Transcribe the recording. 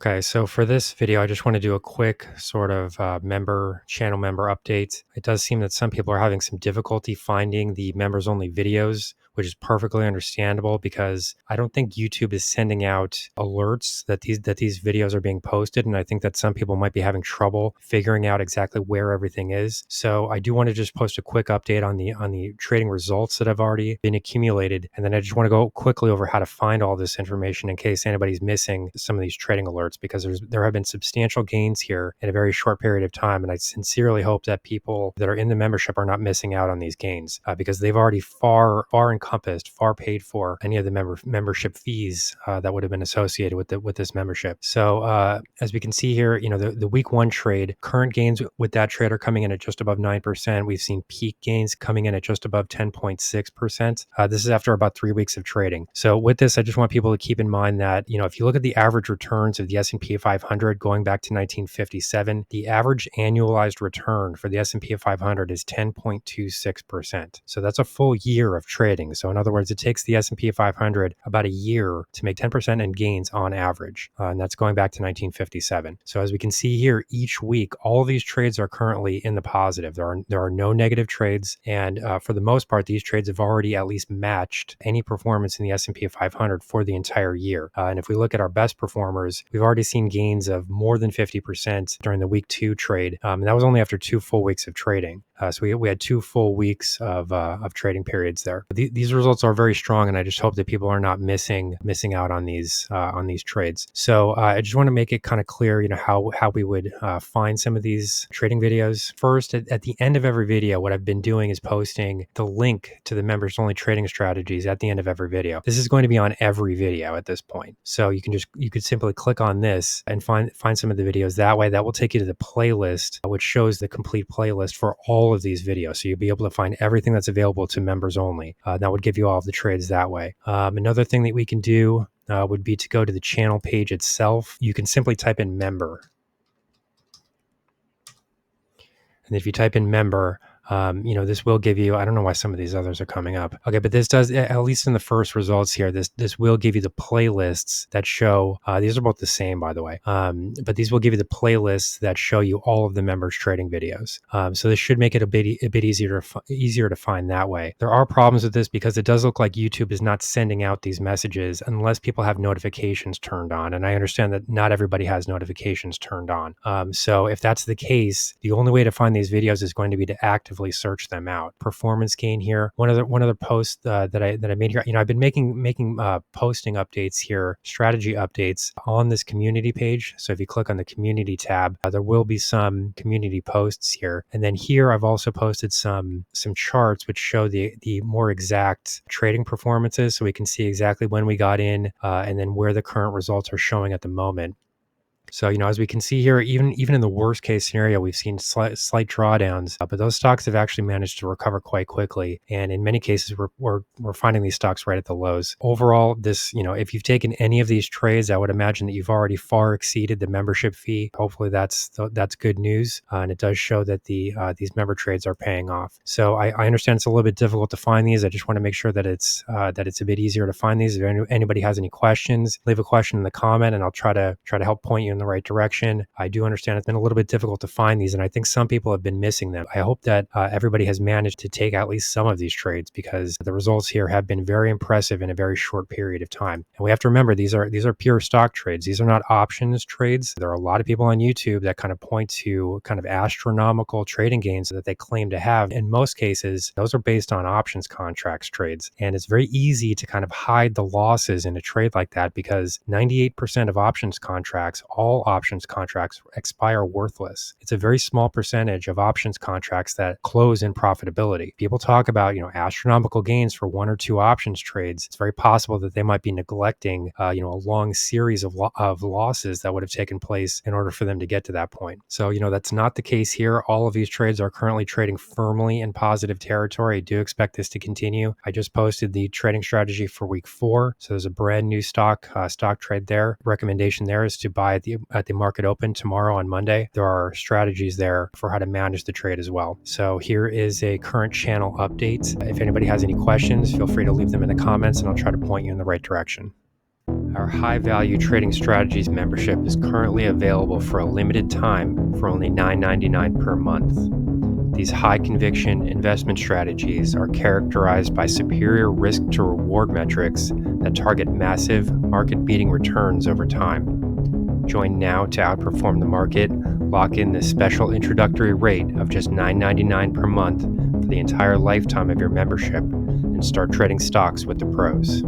Okay, so for this video, I just want to do a quick sort of channel member update. It does seem that some people are having some difficulty finding the members only videos, which is perfectly understandable because I don't think YouTube is sending out alerts that these videos are being posted, and I think that some people might be having trouble figuring out exactly where everything is. So I do want to just post a quick update on the trading results that have already been accumulated, and then I just want to go quickly over how to find all this information in case anybody's missing some of these trading alerts, because there have been substantial gains here in a very short period of time, and I sincerely hope that people that are in the membership are not missing out on these gains because they've already far encompassed, far paid for any of the membership fees that would have been associated with this membership. So as we can see here, the week one trade, current gains with that trade are coming in at just above 9%. We've seen peak gains coming in at just above 10.6%. This is after about 3 weeks of trading. So with this, I just want people to keep in mind that, if you look at the average returns of the S&P 500 going back to 1957, the average annualized return for the S&P 500 is 10.26%. So that's a full year of trading. So in other words, it takes the S&P 500 about a year to make 10% in gains on average. And that's going back to 1957. So as we can see here, each week, all of these trades are currently in the positive. There are no negative trades. And for the most part, these trades have already at least matched any performance in the S&P 500 for the entire year. And if we look at our best performers, we've already seen gains of more than 50% during the week two trade. And that was only after 2 full weeks of trading. So we had 2 full weeks of trading periods there. These results are very strong, and I just hope that people are not missing out on these trades. So I just want to make it kind of clear, how we would find some of these trading videos. First, at the end of every video, what I've been doing is posting the link to the members only trading strategies at the end of every video. This is going to be on every video at this point. So you could simply click on this and find some of the videos that way. That will take you to the playlist, which shows the complete playlist for all of these videos. So you'll be able to find everything that's available to members only. That would give you all of the trades that way. Another thing that we can do would be to go to the channel page itself. You can simply type in member. And if you type in member, this will give you, I don't know why some of these others are coming up. Okay, but this does, at least in the first results here, this will give you the playlists that show, these are both the same, by the way, but these will give you the playlists that show you all of the members trading videos. So this should make it a bit easier to find that way. There are problems with this because it does look like YouTube is not sending out these messages unless people have notifications turned on. And I understand that not everybody has notifications turned on. So if that's the case, the only way to find these videos is going to be to actively search them out. Performance gain here. One other post that I made here. I've been making posting updates here, strategy updates on this community page. So if you click on the community tab, there will be some community posts here. And then here I've also posted some charts which show the more exact trading performances, so we can see exactly when we got in and then where the current results are showing at the moment. So, as we can see here, even in the worst case scenario, we've seen slight drawdowns, but those stocks have actually managed to recover quite quickly. And in many cases, we're finding these stocks right at the lows. Overall, this, if you've taken any of these trades, I would imagine that you've already far exceeded the membership fee. Hopefully that's good news. And it does show that these member trades are paying off. So I understand it's a little bit difficult to find these. I just want to make sure that it's a bit easier to find these. If anybody has any questions, leave a question in the comment and I'll try to help point you in the right direction. I do understand it's been a little bit difficult to find these, and I think some people have been missing them. I hope that everybody has managed to take at least some of these trades, because the results here have been very impressive in a very short period of time. And we have to remember, these are pure stock trades. These are not options trades. There are a lot of people on YouTube that kind of point to kind of astronomical trading gains that they claim to have. In most cases, those are based on options contracts trades. And it's very easy to kind of hide the losses in a trade like that, because 98% of options contracts, all options contracts, expire worthless. It's a very small percentage of options contracts that close in profitability. People talk about, astronomical gains for 1 or 2 options trades. It's very possible that they might be neglecting, a long series of losses that would have taken place in order for them to get to that point. So, that's not the case here. All of these trades are currently trading firmly in positive territory. I do expect this to continue. I just posted the trading strategy for week 4. So there's a brand new stock trade there. Recommendation there is to buy at the market open tomorrow on Monday. There are strategies there for how to manage the trade as well. So here is a current channel update. If anybody has any questions, feel free to leave them in the comments and I'll try to point you in the right direction. Our High Value Trading Strategies membership is currently available for a limited time for only $9.99 per month. These high conviction investment strategies are characterized by superior risk to reward metrics that target massive market beating returns over time. Join now to outperform the market, lock in this special introductory rate of just $9.99 per month for the entire lifetime of your membership, and start trading stocks with the pros.